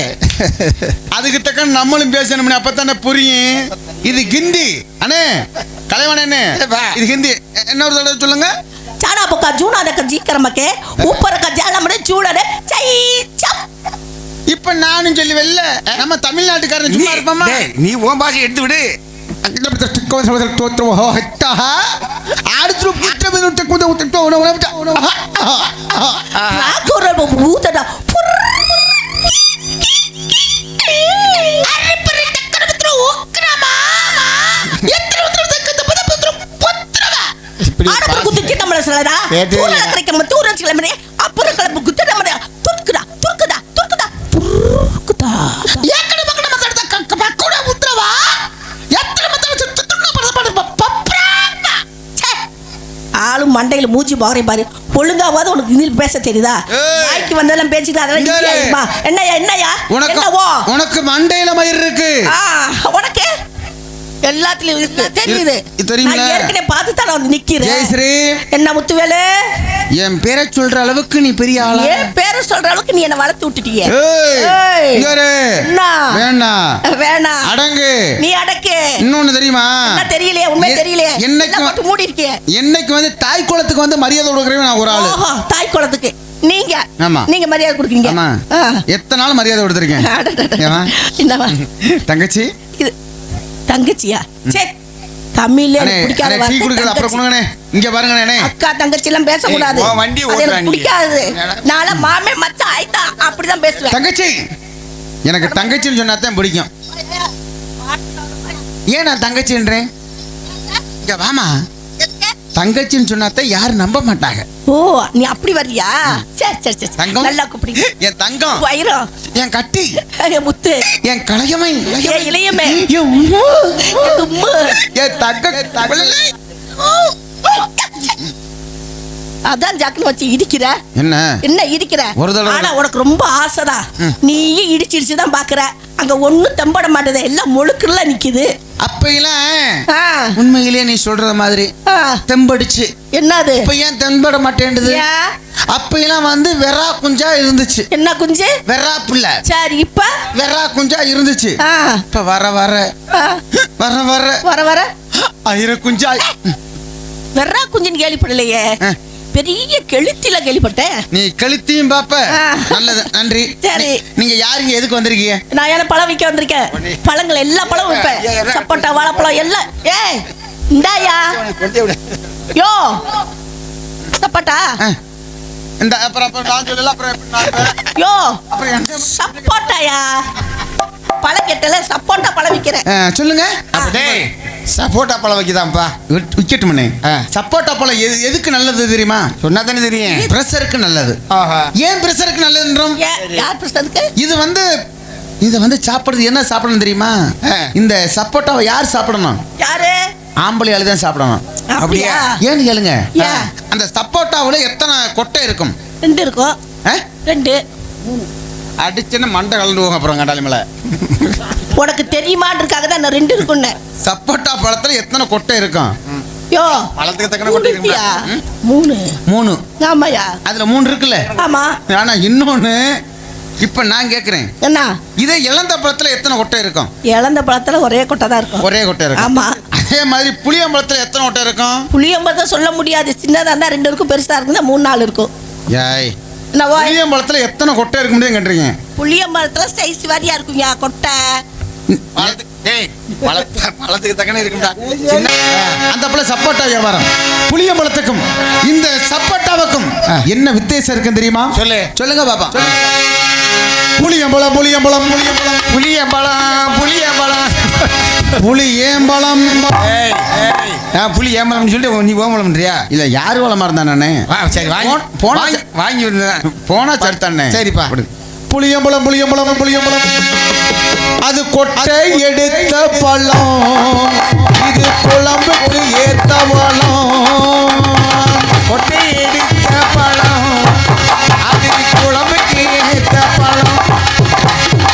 அதுக்கு தக்க நம்மளும் பேசணும்னு அப்பத்தானே புரியும். இது ஹிந்தி அண்ணே, கலைவனே, இது ஹிந்தி. என்ன ஒரு தடவை சொல்லுங்க. ಚಾಣ ಪುಕ ಜೂನಾದಕ ದಿಕ್ಕರಮಕ್ಕೆ ಉಪ್ಪರಕ ಜಾಲಮನೆ ಚೂಳನೆ ಚೈ ಚಪ್. இப்ப நானும் சொல்லி வெளில நம்ம தமிழ்நாட்டுக்காரன் சும்மா இருப்போமா? நீ உன் பாசி எடுத்து விடு. ರಾಘೋರಬ ಭೂತದ ஆளு மண்டையில மூச்சு பாக்குறே பாரு. ஒழுங்காவது உனக்கு இதில் பேச தெரியுதா? வாய்க்கு வந்தெல்லாம் பேசிக்கலாம். அதெல்லாம் என்னையா என்னையா என்னவோ உனக்கு மண்டையில மயிர் இருக்கு, உனக்கு எல்லாத்துலயும் இருக்கு தெரியுது. தெரியுமா? ஏற்கனவே பார்த்து தான் வந்து நிக்கிறேன். ஜெயஸ்ரீ, என்ன முத்துவேலு, என் பேரை சொல்ற அளவுக்கு நீ பெரிய ஆளா? என் பேரை சொல்ற அளவுக்கு நீ என்ன வளர்த்து விட்டுட்டீங்க. வேணாம் அடங்கு, நீ அடக்கு. இன்னொன்னு தெரியுமா? தெரியலையே, உண்மை தெரியலையே. என்னைக்கு மூடி இருக்கே. என்னைக்கு வந்து தாய் குளத்துக்கு வந்து மரியாதை கொடுக்குறேன் நான் ஒரு ஆளு. தாய் குளத்துக்கு நீங்க ஆமா, நீங்க மரியாதை கொடுக்குறீங்க. ஆமா, எத்தனை நாள் மரியாதை கொடுத்துருக்கேன். என்னவா தங்கச்சி? இது தங்கச்சியா? சரி, தமிழ்ல பிடிக்காத டீ குடிக்கிறது அப்புறம் கொடுங்கண்ணே. இங்க பாருங்கண்ணே, அக்கா தங்கச்சி எல்லாம் பேசக்கூடாது. வண்டி எனக்கு பிடிக்காது. நாளை மாமே மச்சான் ஆயிட்டா அப்படிதான் பேசுவேன். தங்கச்சி, எனக்கு தங்கச்சின்னு சொன்னாதான் பிடிக்கும். ஏன் நான் தங்கச்சின்றேன்? இங்க வாமா, தங்கச்சின்னு சொன்னாதான் யாரும் நம்ப மாட்டாங்க. ஓ, நீ அப்படி வர்றியா? சரி சரி சரி, தங்கம், நல்லா கூப்பிடுங்க. என் தங்கம், வைரம், என் கட்டி, என் முத்து, என் கலையமை, என் இளையமே, என் உம்மா, என் தங்க. அதான் ஜாக்குன்னு வச்சு இடிக்கிற. என்ன என்ன இடிக்கிற? ஒரு தடவை ஆனா உனக்கு ரொம்ப ஆசைதான். நீயும் இடிச்சிடிச்சுதான் பாக்குற. அங்க ஒண்ணும் தெம்பட மாட்டேது, எல்லாம் முழுக்குள்ள நிக்குது. அப்பெல்லாம் உண்மையிலேயே நீ சொல்ற மாதிரி தெம்படிச்சு. என்னது இப்ப ஏன் தெம்பட மாட்டேன்டுது? அப்பெல்லாம் வந்து வெறா குஞ்சா இருந்துச்சு. என்ன குஞ்சு? வெறா புள்ள. சரி, இப்ப வெறா குஞ்சா இருந்துச்சு. இப்ப வர வர வர வர வர வர ஆயிரம் குஞ்சா. வெறா குஞ்சுன்னு கேள்விப்படலையே, பெரிய கெளுத்தில கேள்விப்பட்டேன். நீ கெளுத்தியும் பாப்ப. நல்லது, நன்றி. சரி, நீங்க யாருங்க, எதுக்கு வந்திருக்கீங்க? நான் என்ன பழம் விற்க வந்திருக்கேன். பழங்கள் எல்லா பழம் விற்பேன். சப்போட்டா, வாழைப்பழம் எல்லாம். ஏய் இந்தாயா, யோ சப்போட்டா இந்த அப்புறம் நான் சொல்லல, அப்புறம் யோ சப்போட்டாயா, பழம் கேட்டல, சப்போட்டா பழம் விற்கிறேன். சொல்லுங்க. சப்போட்டா பழம் வைக்கதான்ப்பா. விக்கெட்டுமண்ணே. சப்போட்டா பழம் எதுக்கு நல்லது தெரியுமா? சொன்னா தானே தெரியும். பிரஷருக்கு நல்லது. ஏன் பிரஷருக்கு நல்லதுன்றோம்? யார் பிரஷருக்கு? இது வந்து சாப்பிடுறது என்ன சாப்பிடணும் தெரியுமா? இந்த சப்போட்டாவை யார் சாப்பிடணும்? யாரு? ஆம்பளை ஆளு தான் சாப்பிடணும். அப்படியா? ஏன்னு கேளுங்க. அந்த சப்போட்டாவுல எத்தனை கொட்டை இருக்கும்? 2 இருக்கும். 2 அடிச்சுன்னு மண்டை கலந்துவோங்க அப்புறம் கண்டாலி மேல. உனக்கு தெரியுமான்றதுக்காக தான் நான் 2 இருக்குன்னு. சப்போட்டா பழத்துல எத்தனை கொட்டை இருக்கும்? யோ பழத்துக்கு தக்கன கொட்டை இருக்குமா? 3. ஆமாயா, அதுல 3 இருக்குல்ல? ஆமா. ஆனா இன்னொன்னு இப்ப நான் கேக்குறேன், என்ன இதே இளந்த பழத்துல எத்தனை கொட்டை இருக்கும்? இளந்த பழத்துல ஒரே கொட்டை தான் இருக்கும். ஒரே கொட்டை இருக்கும். ஆமா. அதே மாதிரி புளியம்பழத்துல எத்தனை கொட்டை இருக்கும்? புளியம்பழத்தை சொல்ல முடியாது. சின்னதா இருந்தா 2 இருக்கும், பெருசா இருக்குன்னா 3-4 இருக்கும். ஏய், என்னவா? புளியம்பழத்துல எத்தனை கொட்டை இருக்கு முடியும் கேட்டீங்க? புளியம்பழத்துல சைஸ் வாரியா இருக்குங்க கொட்டை. பழத்துக்கு தக்கன இருக்கும்டா. அந்த பழம் சப்போட்டா வியாபாரம். புளியம்பழத்துக்கும் இந்த சப்போட்டாவுக்கும் என்ன வித்தியாசம் இருக்குன்னு தெரியுமா? சொல்லுங்க பாப்பா. புளியம்பழம் புளியம்பழம் புளியம்பழம் புளியம்பழம் புளியம்பழம் புளியம்பழம் புளி ஏம்பலம்னு சொல்லிட்டு நீ ஓம்பலம்ன்றியா? இல்ல யாரு வளமா இருந்தா நானு சரி வாங்கி விடுறேன். போனா சரி தானே. சரிப்பா. புளியம்பழம் புளியம்பழம் புளியம்பழம் அது கொட்டை எடுத்த பழம், இது குழம்புக்கு ஏத்த பழம். கொட்டை எடுத்த பழம், அது குழம்புக்கு ஏத்த பழம்.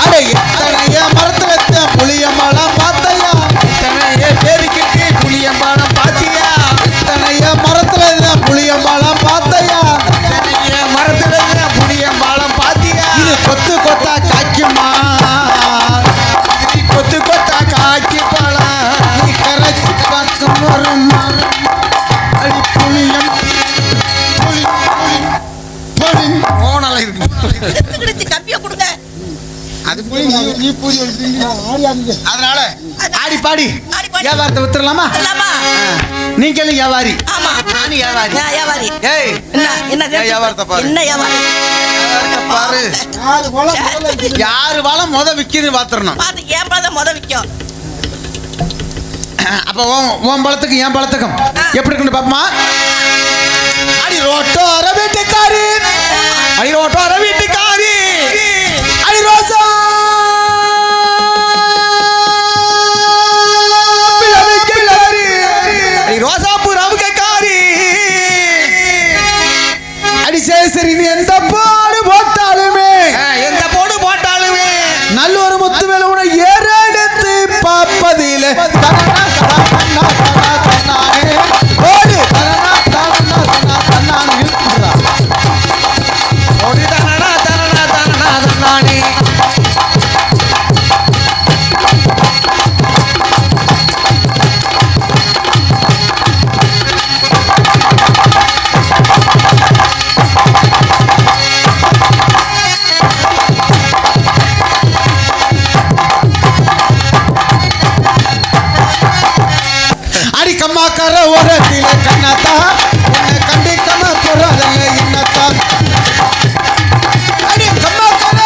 அட எத்தனைய மரத்துல புளியம்பழம் பார்த்தையா, இத்தனைய பேருக்கிட்டு புளியம்பழம் பாத்தியா? எத்தனைய மரத்துல புளியம்பழம் பார்த்தையா, இத்தனைய மரத்துல புளியம்பழம் பாத்தியா? இது கொத்து கொத்தா காய்க்குமா, இது கொத்து கொத்தா காய்ச்சி பழம். நீ கரைச்சி பார்த்து வரும் அடி புளியம் புளி புளி ஓனல இருக்கு. செத்துக்கிடுச்சு, கம்பியை கொடுங்க. அது நீ பூரி ஆடி அதனால ஆடி பாடி ஆடி பாடி. வியாபாரத்தை வித்துடலாமா? இல்லாமா? நீங்களும் வியாபாரி, ஆமா. நானும் வியாபாரி. நான் வியாபாரி. ஏய் என்ன வியாபாரத்தை பாரு. என்ன வியாபாரி? பாரு யாரு வளம் முதல்ல யாரு வளம் முத விக்குது பாத்துறணும். பாத்து என் பழம் முத விற்கும். அப்ப உன் பழத்துக்கும் என் பழத்துக்கும் எப்படி இருக்குன்னு பாப்பமா? அடி ரோட்டோர வீட்டுக்காரி, அடி ரோட்டோர வீட்டுக்காரி, அடி ரோசா அடி ரோசாப்பூ ரவுக்காரி, அடி சேசரி நீ எந்த பாடு போட்டாலுமே, எந்த போடு போட்டாலுமே நல்ல ஒரு முத்து மேல உன ஏறெடுத்து பார்ப்பதில ஒரு தனனா தனனா தனனா தனானி. அடி கம்மாக்கார ஓரத்தில கண்ணாத்தா, உன்னை கண்டிக்காம போறதில்லை இன்னத்தா. அடி கம்மாக்கார,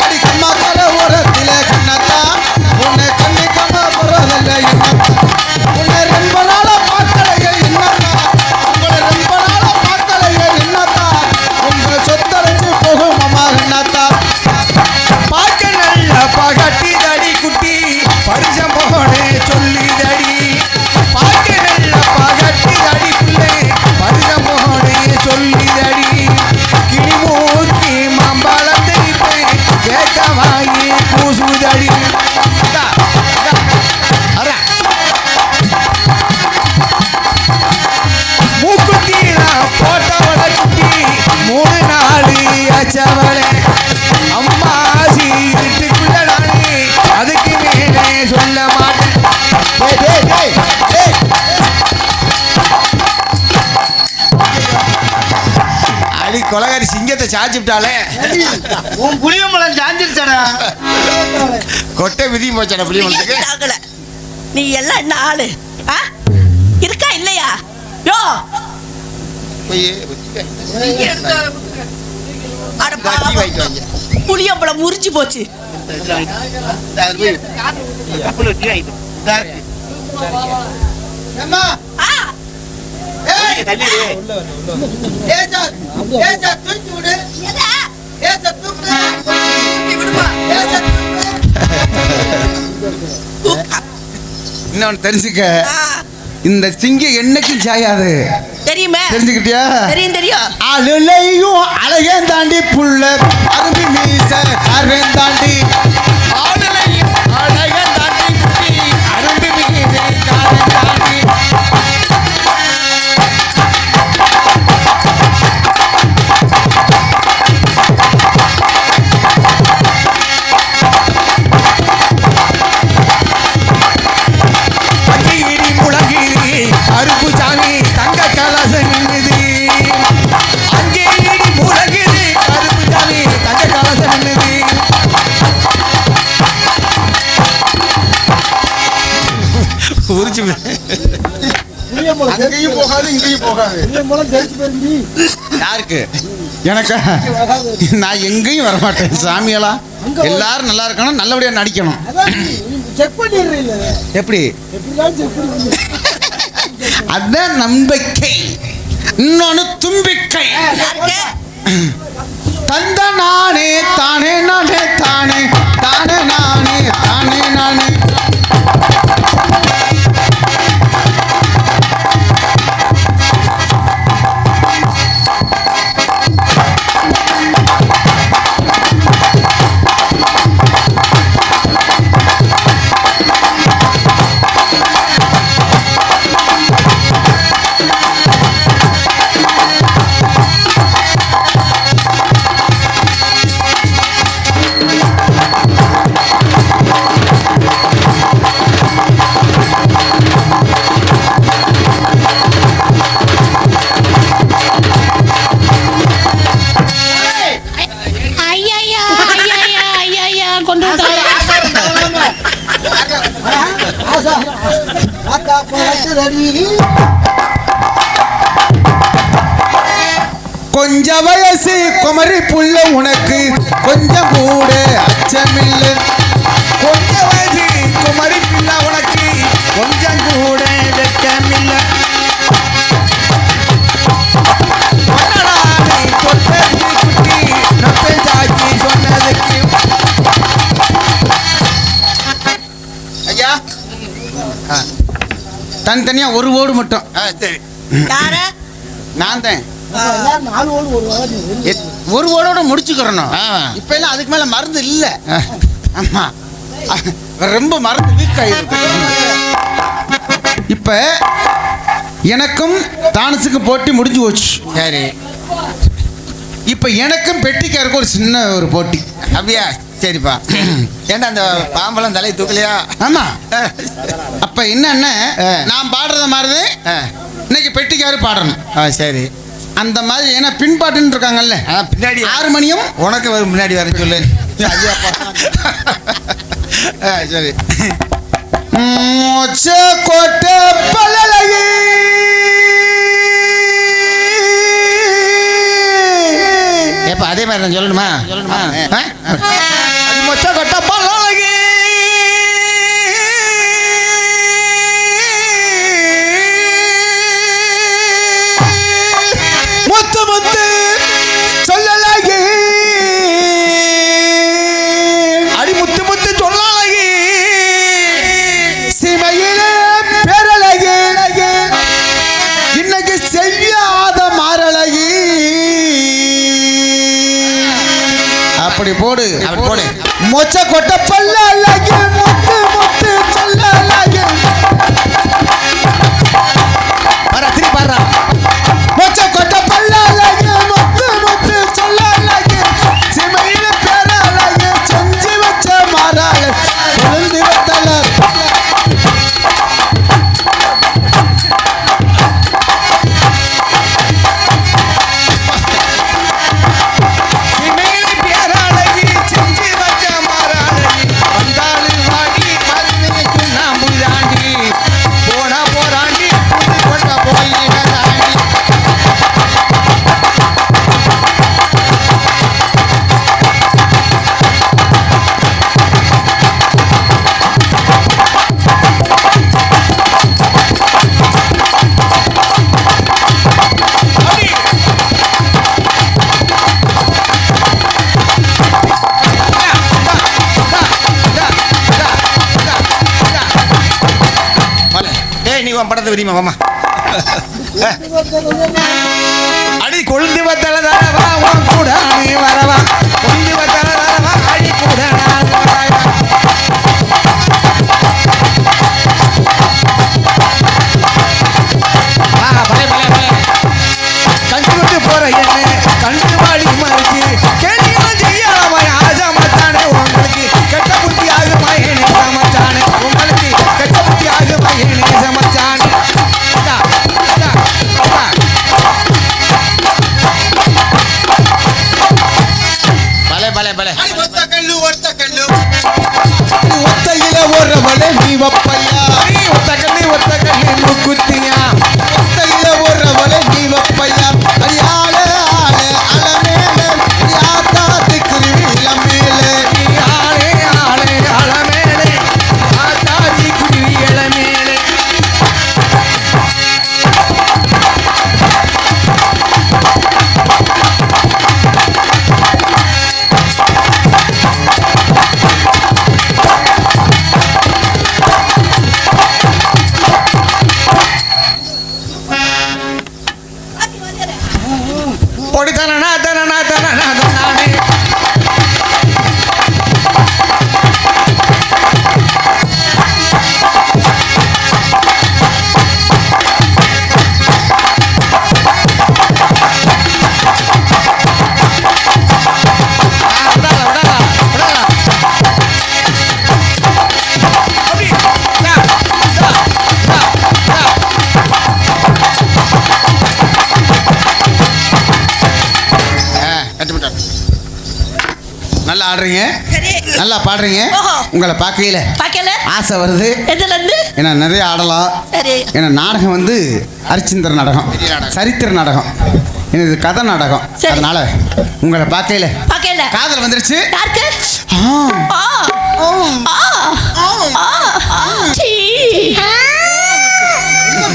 அடி கம்மாக்கார ஓரத்தில கண்ணாத்தா, உன்னை கண்டிக்காம போறதில்லை இன்னத்தா. உன்னை ரொம்ப நாளா பார்க்கலையே இன்னத்தா, உங்களை ரொம்ப நாளா பார்க்கலையே இன்னத்தா. உங்க சொத்தரைச்சு போகும் அம்மா இன்னத்தா. பார்க்க நல்ல பகட்டி தடி குட்டி பரிசம் போனே சொல்லி தடி. பார்க்க நல்ல பகட்டி தடி பிள்ளை பரிசம் போனே சொல்லி தடி. கிளி மூக்கி மம்பளம் தெரிப்பை கேட்க வாங்கி பூசுதடி. மூக்குத்தீரா போட்டவள குட்டி 3 நாள் அச்சவளே. அம்மாசி இருட்டுக்குள்ள நானே அதுக்கு மேலே சொல்ல மாட்டேன். டேய், டேய், டேய், டேய். அடி கொலகாரி சிங்கத்தை சாச்சிட்டாலே. உன் புளியம்பழம் சாஞ்சிருச்சடா. கொட்டை விதி போச்சான புளியம்பழத்துக்கு. ஆகல. நீ எல்லாம் என்ன ஆளு? ஆ? இருக்கா இல்லையா? யோ அட பாவம். புளியம்பழம் முறிஞ்சு போச்சு. ஏம்மா, ஆ, ஏய், ஏசா, ஏசா, தூக்கி விடு. எதை? ஏசா, தூக்கு. நீ விடுமா? ஏசா, தூக்கு. இன்னொன்னு தெரிஞ்சுக்க, ஆ, இந்த சிங்கம் என்னைக்கும் சாயாது. தெரியுமே. தெரிஞ்சுக்கிட்டியா? தெரியும் தெரியும். அலுலையும் அழகன் தாண்டி புள்ள அரும்பி மீச அரும்பி தாண்டி ஆடலையும் அழகன் தாண்டி குட்டி அரும்பி மீது காரன் தாண்டி. பட்டியிடி முழங்கிரி அருப்பு சாமி தங்க கலசம் நின்னுது. அங்கே இடி முழங்கிரி அருப்பு சாமி தங்க கலசம் நின்னுது. உரிச்சு புளியம்பழம் அங்கேயும் போகாது இங்கேயும் போகாது. புளியம்பழம் தெரிச்சு போயிருந்தி. யாருக்கு? எனக்கு நான் எங்கேயும் வரமாட்டேன் சாமியெல்லாம். எல்லாரும் நல்லா இருக்கணும், நல்லபடியா நடிக்கணும். செக் பண்ணிடுறீங்க. எப்படி? எப்படிலாம் செக் பண்ணி அதான் நம்பிக்கை. இன்னொன்னு தும்பிக்கை. தந்த நானே தானே நானே தானே தானே நானே தானே நானே. கொஞ்ச வயசு குமரி புள்ள உனக்கு கொஞ்சம் கூட அச்சமில்லை. கொஞ்ச வயசு குமரி புள்ள உனக்கு கொஞ்சம் கூட வெட்கமில்லை. குட்டி நப்பெஞ்சாக்கி சொன்னதுக்கு ஐயா தனித்தனியா ஒரு ஓடு மட்டும். சரி, நான் தான் ஒரு ஓடோட முடிச்சுக்கிறணும். இப்ப எல்லாம் அதுக்கு மேல மருந்து இல்ல. ஆமா, ரொம்ப மருந்து வீக் ஆயிருக்கு. இப்ப எனக்கும் தானசுக்கும் போட்டி முடிஞ்சு போச்சு. சரி, இப்ப எனக்கும் பெட்டிக்காருக்கு ஒரு சின்ன ஒரு போட்டி. அப்படியா? சரிப்பா. ஏன்னா அந்த பாம்பெல்லாம் தலையை தூக்கலையா? ஆமா. அப்ப என்னன்னா நான் பாடுறத மாதிரி இன்னைக்கு பெட்டிக்காரு பாடணும். சரி, அந்த மாதிரி ஏன்னா பின்பாட்டுன்னு இருக்காங்கல்ல, பின்னாடி 6 மணியும் உனக்கு முன்னாடி வர சொல்லு. சரி. மொச்ச கோட்டை பல்லழகி ஏப்பா அதே மாதிரி நான் சொல்லணுமா? அது மொச்ச கோட்டை பல்லழகி சொல்லலகி அடி முத்து முத்து சொல்லலகி சிமையிலே பேரழகி இன்னைக்கு செய்யாத மாரழகி. அப்படி போடு, அப்படி போடு. மொச்ச கொட்ட பல்ல அழகி முத்து முத்து சொல்லலகி. பாரா திருப்பி பாரா. மொச்ச கொட்ட பல்ல அழகி முத்து முத்து சொல்லலகி சிமையில பேரழகி செஞ்சு வச்ச மாறாள குழந்தை வத்தல. படத்தை விரிமா மாமா அடி கொழுந்து வத்தல தரவா உன் கூட நீ வரவா. கொழுந்து வத்தல தரவா அடி கூட நான் வரவா. கண்டு விட்டு போற என்ன கண்டு வாடி மறைச்சு கேள்வியும் செய்யாம ஆஜா மச்சானே உங்களுக்கு கெட்ட புத்தி ஆகுமா ஏனே சமச்சானே உங்களுக்கு கெட்ட புத்தி ஆகுமா ஏனே சமச்சானே. ஒத்தையில ஒருவளை நீ வப்பையா ஒத்த கண்ணி முக்குத்தியா. ஒத்தையில ஒருவளை நீ வப்பையா அரியாள ஆள அலமேல யாத்தாத்து குருவி இளமேல ஆடுறீங்க, சரி. நல்லா பாடுறீங்க. ஓஹோ. உங்களை பார்க்கையில பாக்கல ஆசை வருது. எதுல இருந்து ஏன்னா நிறைய ஆடலாம். சரி ஏன்னா நாடகம் வந்து அரிச்சந்திர நாடகம், சரித்திர நாடகம், இது கதை நாடகம். சரி. அதனால உங்களை பார்க்கையில பாக்கல காதல் வந்துருச்சு. யாருக்கு ஆ, ஆ ஆ ஆ சீ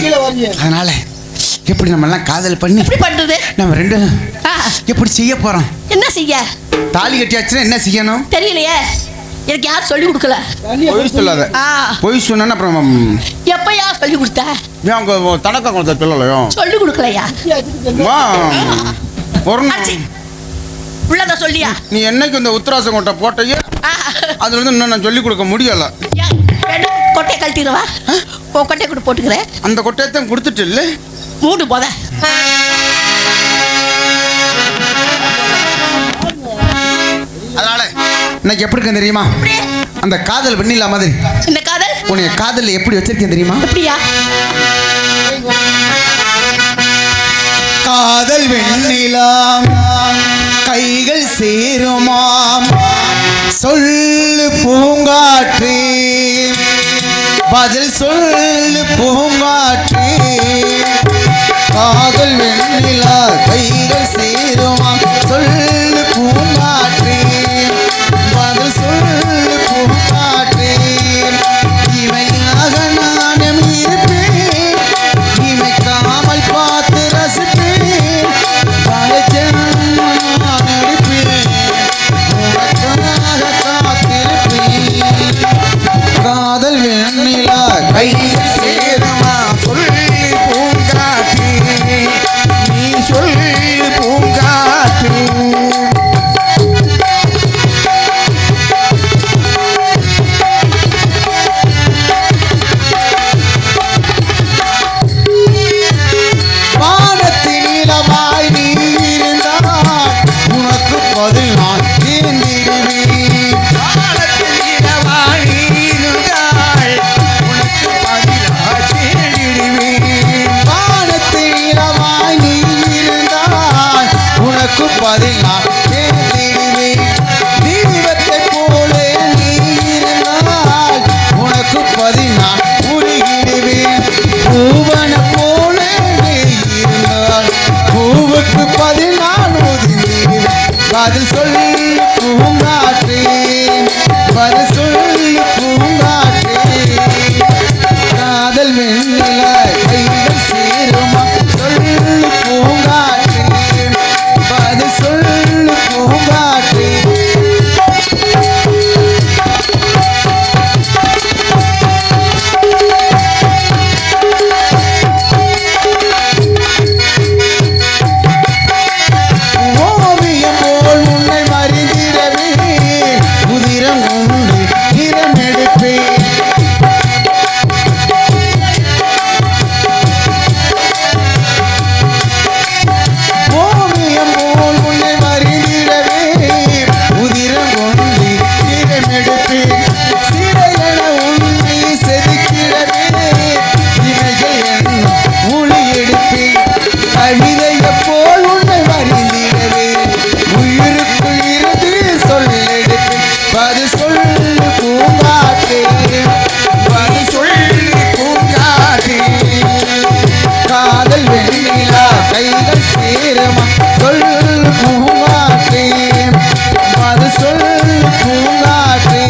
கீழே வரீங்க. அதனால எப்படி நம்ம எல்லாம் காதல் பண்ணி எப்படி பண்றது நம்ம ரெண்டு ஆ, எப்படி செய்ய போறோம்? என்ன செய்ய தாலி கட்டியாச்சுன்னா என்ன செய்யணும்? தெரியலையே எனக்கு யார் சொல்லி கொடுக்கல பொய் சொல்லாத. ஆ பொய் சொன்னா அப்புறம் எப்பயா சொல்லி கொடுத்த அவங்க தனக்க கொடுத்த சொல்லலையோ சொல்லி கொடுக்கலையா ஆச்சி. உள்ளத சொல்லியா நீ என்னைக்கு இந்த உத்தராசம் கொட்டை போட்டையே ஆ, அதுல இருந்து இன்னும் நான் சொல்லி கொடுக்க முடியல. ஏன், வேணா கொட்டையை கழட்டிடுவா உன் கொட்டையை கூட போட்டுக்கிறேன் அந்த கொட்டையத்தான் கொடுத்துட்டு இல்லை. மூடு போத அதனால இன்னைக்கு எப்படி இருக்கேன் தெரியுமா? அப்படியே அந்த காதல் வெண்ணிலா மாதிரி இந்த காதல் உன்னைய காதல் எப்படி வச்சிருக்கேன் தெரியுமா? எப்படியா காதல் வெண்ணிலா கைகள் சேருமாம், சொல்லு பூங்காற்றே பதில் சொல்லு பூங்காற்றே. காதல் வெண்ணிலா கைகள் சேருமாம், சொல்லு பூங்காற்றே பதில் சொல்லு பூங்காற்றே. இவையாக நானும் இருப்பேன், இமைக்காமல் பார்த்து ரசிப்பேன், பல ஜென்மம் நான் எடுப்பேன், உனக்காக காத்திருப்பேன். காதல் வெண்ணிலா கையில் சேருமா, சொல்லி பூங்காற்றே நீ சொல்லி பூங்காற்றே. வானத்தின் நீலமாய் நீ இருந்தால் உனக்கு பதில் நான் தேர்ந்திடுவேன். வானத்தின் நீலமாய் நீ இருந்தால் உனக்கு பதில் நான் தேடிடுவேன். வானத்தின் நீலமாய் நீ இருந்தால் உனக்கு பதில் நான் தேர்ந்திடுவேன். தீபத்தைப் போல நீ இருந்தால் உனக்கு பதில் நான் உருகிடுவேன். பூவன போல நீ இருந்தால் பூவுக்கு பதில் நான் ஒதுங்கிடுவேன். பதில் சொல்லி பூங்காற்றே பதில் சொல்லி பூங்காற்றே. காதல் வெண்ணிலா கைகள் சேருமா, சொல்லு பூங்காற்றே பதில் சொல்லு பூங்காற்றே. ஓவியம் போல் உன்னை மறிந்திடவே உதிரம் உண்டு நிறம் எடுப்பேன். ஓவியம் போல் உன்னை மறிந்திடவே உதிரம் கொண்டு நிறம் எடுப்பேன். சிறையென உன்னை செதுக்கிடவே இமைகள் எண்ணம் ஒளி எடுப்பேன். கவிதையை போல் உன்னை மறிந்திடவே உயிருக்குள் இருந்து சொல்லெடுப்பேன். பதில் சொல்லு பூங்காற்றே பதில் சொல்லு பூங்காற்றே. காதல் வெண்ணிலா கைகள் சேருமா, சொல்லு பூங்காற்றே பதில் சொல்லு பூங்காற்றே.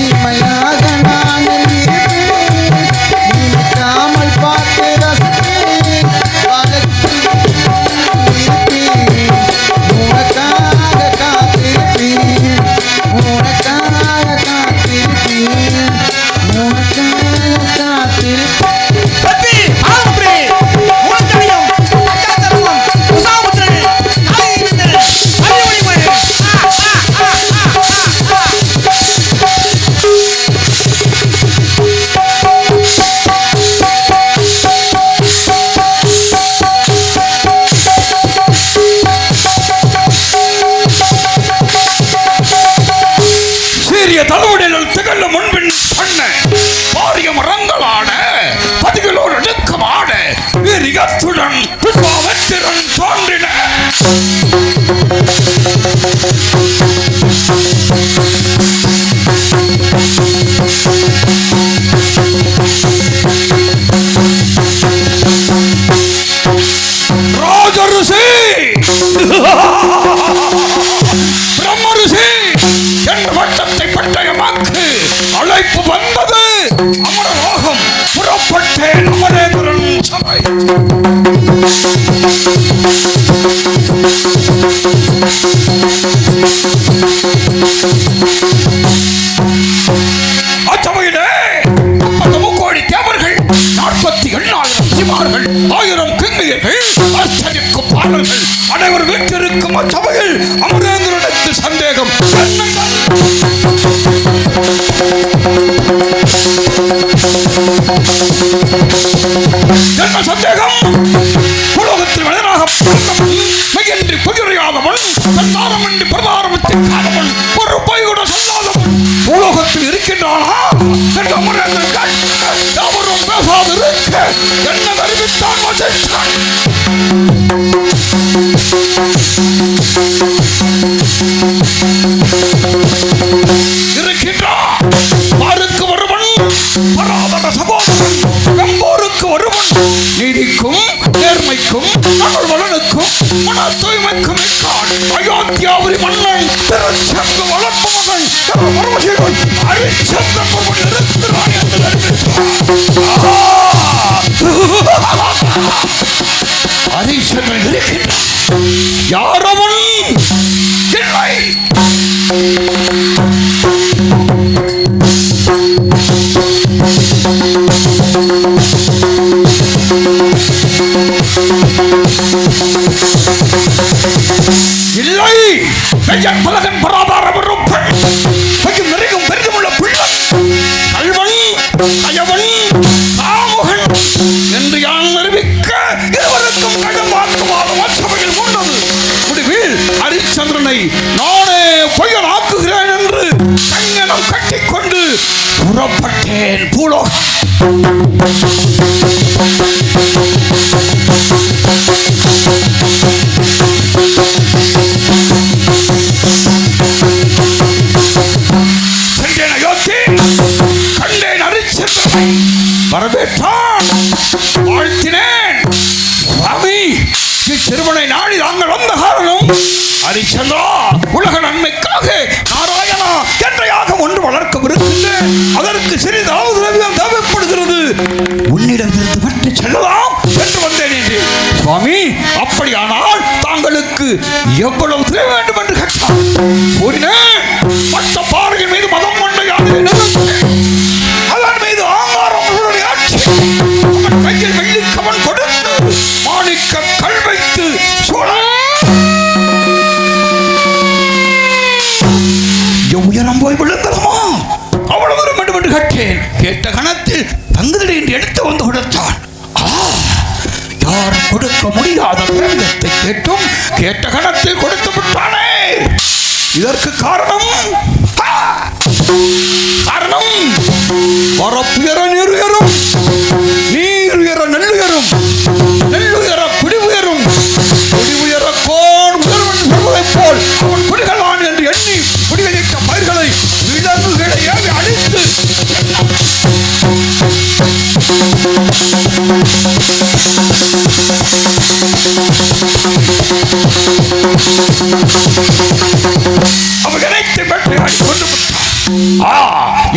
இமையாக நான் இருப்பேன், அச்சபையிலே 30 கோடி தேவர்கள் 47,000 சிமார்கள் 1000 கிங்கையர்கள் அர்ச்சனைக்கும் பாடல்கள் அனைவர் வீட்டிற்கும் அச்சபையில் அமரேந்திரனுக்கு சந்தேகம் என்ன சந்தேகம்? உலகத்தில் மனிதனாக மெய்யின்றி பொய்யுரையாதவன் தன்னாரமின்றி பிரதாரமிக்காதவன் ஒரு பொய் கூட சொல்லாதவன் உலகத்தில் இருக்கின்றானா என்று அமரேந்திரன் யாவரும் பேசாதிருக்க என்ன அறிவித்தான் வசித்தான். இருக்கின்றான் பாருக்கு ஒருவன் பராதர சகோதரன் வெம்போருக்கு ஒருவன் நீதிக்கும் நேர்மைக்கும் நகர் வளனுக்கும் மன தூய்மைக்கும் அயோத்தியாபுரி மன்னன் திருச்செங்கு வளர்ப்பு மகன் பரமசிவன் ஹரிச்சந்திரன் ஒருவன் இருக்கிறான் என்று ஹரிச்சந்திரன் இருக்கின்றான். யாரவன் இல்லை. இல்லை பெயர் பலகன் பராதாரம் நெருங்கும் பெரிதுமுள்ள பிள்ளை கல்வன் கயவன் காமுகன் என்று யான் அறிவிக்க இருவருக்கும் கடும் வாக்குவாதம் சபையில் கொண்டது. முடிவில் ஹரிச்சந்திரனை நானே பொய்யன் ஆக்குகிறேன் என்று கங்கணம் கட்டிக்கொண்டு புறப்பட்டேன் பூலோகம். சென்றேன் அயோத்தி, கண்டேன் ஹரிச்சந்திரனை, வரவேற்றான், வாழ்த்தினேன். சுவாமி, இச்சிறுவனை நாடி தாங்கள் வந்த காரணம் ஹரிச்சந்திரா, உலக நன்மைக்காக நாராயணா என்ற யாகம் ஒன்று வளர்க்கவிருக்கின்றேன். அதற்கு சிறிதாவது திரவியம் தேவைப்படுகிறது. உன்னிடமிருந்து பற்றி செல்லலாம் என்று வந்தேன் என்று. சுவாமி, அப்படியானால் தாங்களுக்கு எவ்வளவு தேவை வேண்டும் என்று கேட்டார். கூறினேன், மற்ற பாறையின் மீது மதம் கொண்ட யானை அதன் மீது ஆங்காரம் ஆட்சி அவன் கையில் வெள்ளிக்கவன் கொடுத்து மாணிக்க கல் வைத்து உயரம் போய் விழுந்ததுமா அவ்வளவு தூரம் வேண்டும் என்று கேட்டேன். கேட்ட கணத்தில் தங்குதடி என்று எடுத்து வந்து கொடுத்தான். யாரும் கொடுக்க முடியாத பிரேதத்தை கேட்டும் கேட்ட கணத்தில் கொடுத்து விட்டானே. இதற்கு காரணம் வரப்புயர நீர் உயரும், நீர் உயர நெல்லுயரும், நெல்லுயர குடி உயரும், குடி உயர கோன் உயர்வன் சொல்வதைப் போல் அவன் குடிகளான் என்று எண்ணி குடிகளிட்ட பயிர்களை விலங்குகளை ஏறி அழித்து அவன் இணைத்து பெற்று கொண்டு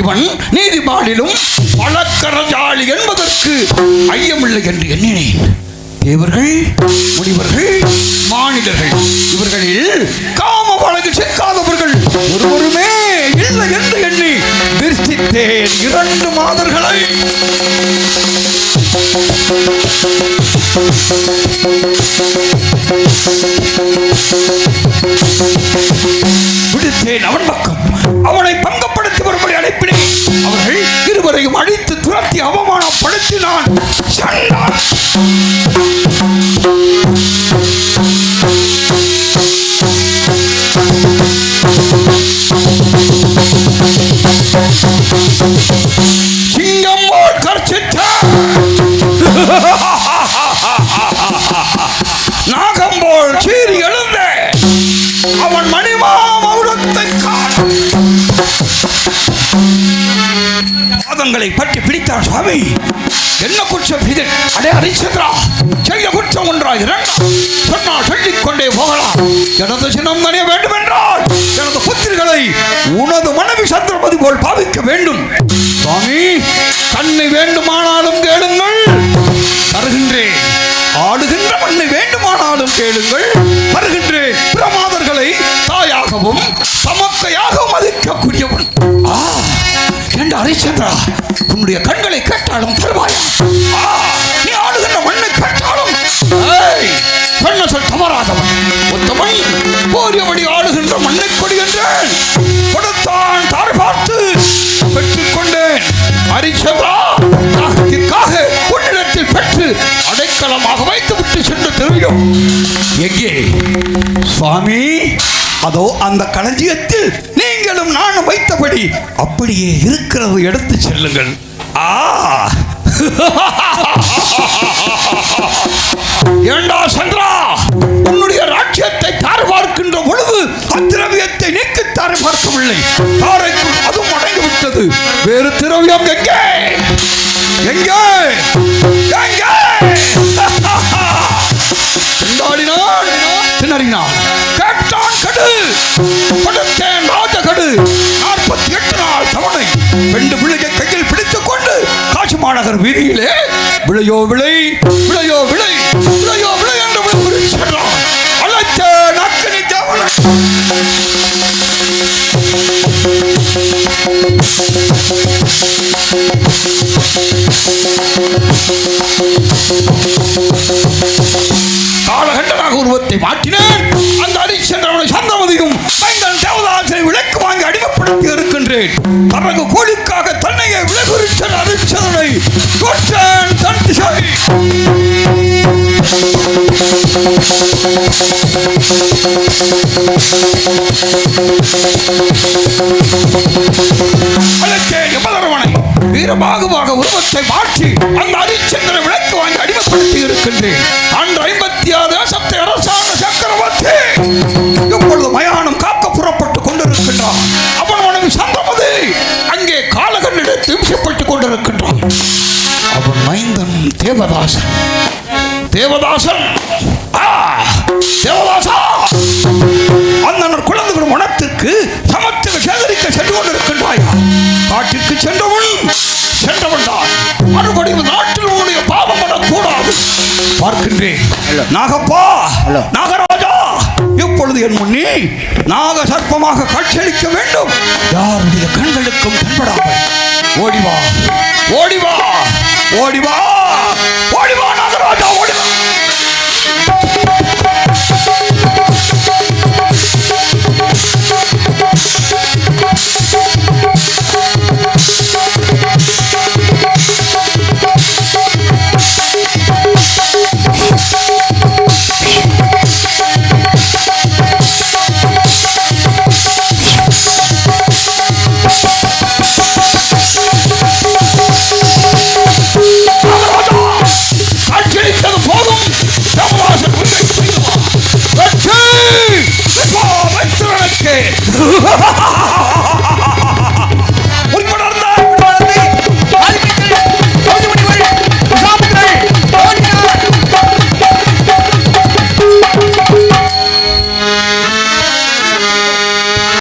இவன் நீதிபாலிலும் பழக்கரஜாளி என்பதற்கு ஐயமில்லை என்று எண்ணினேன். தேவர்கள், முனிவர்கள், மானிடர்கள் இவர்களில் காம வழக்கு சிக்காதவர்கள் ஒருவருமே இல்லை என்று எண்ணி விருத்தித்தேன் 2 மாதர்களை. விடுத்தேன் அவன் பக்கம். அவனை பங்கப்படுத்தி வரும்படி அனுப்பினேன். அவர்கள் இருவரையும் அழித்து துரத்தி அவமானப்படுத்தினான். சிங்கம் போல் கர்ச்சித்தான், நாகம் போல் சீறி எழுந்த அவன் மணிமா மௌனத்தை பாதங்களை பற்றி பிடித்தான். சுவாமி, என்ன குற்றம் இது? அடே ஹரிச்சந்திரா, செய்த குற்றம் ஒன்றா 2 சொன்னால் சொல்லிக்கொண்டே போகலாம். எனது சின்னம் தனிய வேண்டும் என்றால் எனது புத்திரிகளை உனது மனைவி சந்திரபதி போல் பாவிக்க வேண்டும். சுவாமி, கண்ணை வேண்டுமானாலும் கேளுங்கள், தருகின்றேன். ஆடுகின்ற மண்ணை வேண்டுமானாலும் கேளுங்கள். வருகின்றேன். பிரமாதர்களை தாயாகவும் சமக்கையாக மதிக்கக்கூடியவன். என்ற ஹரிச்சந்திரா, உன்னுடைய கண்களை கேட்டாலும் தருவாயா? நீ ஆளுகின்ற மண்ணை கேட்டாலும் சொன்ன சொல் தவறாதவன் உத்தமன். போரியபடி ஆளுகின்ற மண்ணை கொடுகின்றேன். கொடுத்தான் தாரை பார்த்து பெற்றுக்கொண்டேன். ஹரிச்சந்திரா, தாகத்திற்காக உன்னிடத்தில் பெற்று அடைக்கலமாக வைத்து விட்டு சென்று திரும்பியும் எங்கே சுவாமி? அதோ அந்த களஞ்சியத்தில் நீங்களும் நானும் வைத்தபடி அப்படியே இருக்கிறது, எடுத்து செல்லுங்கள். ஏண்டா சந்திரா, உன்னுடைய ராஜ்யத்தை தாரை பார்க்கின்ற பொழுது அத்திரவியத்தை நீக்கி தாரை பார்க்கவில்லை. தாரைக்குள் அதுவும் அடங்கிவிட்டது. வேறு திரவியம் எங்கே? எங்கே? எங்கே? திண்டாடினான், திணறினான், கேட்டான் கடு, கொடுத்தேன் ராஜகடு. 48 நாள் தவணை. 2 பிள்ளையை கையில் பிடித்துக் கொண்டு காசி மாநகர் வீதியிலே விளையோ விளை, விளையோ விளை, விளையோ விளை என்று விளைவிச்சான். அழைத்த நக்கினி தேவனை. காலகண்டனாக உருவத்தை மாற்றினேன். அந்த ஹரிச்சந்திரனை சந்தமதியும் மைந்தன் தேவதாசனை விலைக்கு வாங்கி அடிமைப்படுத்தி இருக்கின்றேன். தனது கோழிக்காக தன்னையே விலைகுறிச்ச ஹரிச்சந்திரனை கொற்றேன் தன் திசை. அழைத்தேன் யமதர்மனை. வீரபாகுவாக உருவத்தை மாற்றி அந்த ஹரிச்சந்திரனை விலைக்கு வாங்கி அடிமைப்படுத்தி இருக்கின்றேன். அன்று 56 தேசத்தை அரசாங்க சக்கரவர்த்தி இப்பொழுது மயானம் காக்க புறப்பட்டுக் கொண்டிருக்கின்றான். அவன் மனைவி சந்தமதி அங்கே காலகண்ணிடத்து இம்சைப்பட்டுக் கொண்டிருக்கின்றான். அவன் மைந்தன் தேவதாசன். தேவதாசன், தேவதாசா, அந்த குழந்தைகள் மனத்திற்கு சமத்துவ சேகரிக்க சென்று கொண்டிருக்கின்றாயா? காட்டிற்கு சென்றவன் தான். மறுபடியும் நாட்டில் உன்னுடைய பாவம் வரக்கூடாது. பார்க்கின்றேன் நாகப்பா, நாகராஜா, இப்பொழுது என் முன்னே நாக சர்ப்பமாக காட்சியளிக்க வேண்டும். யாருடைய கண்களுக்கும் தென்படாமல் ஓடிவா, ஓடிவா, ஓடிவா, ஓடிவா நாகராஜா, ஓடிவா.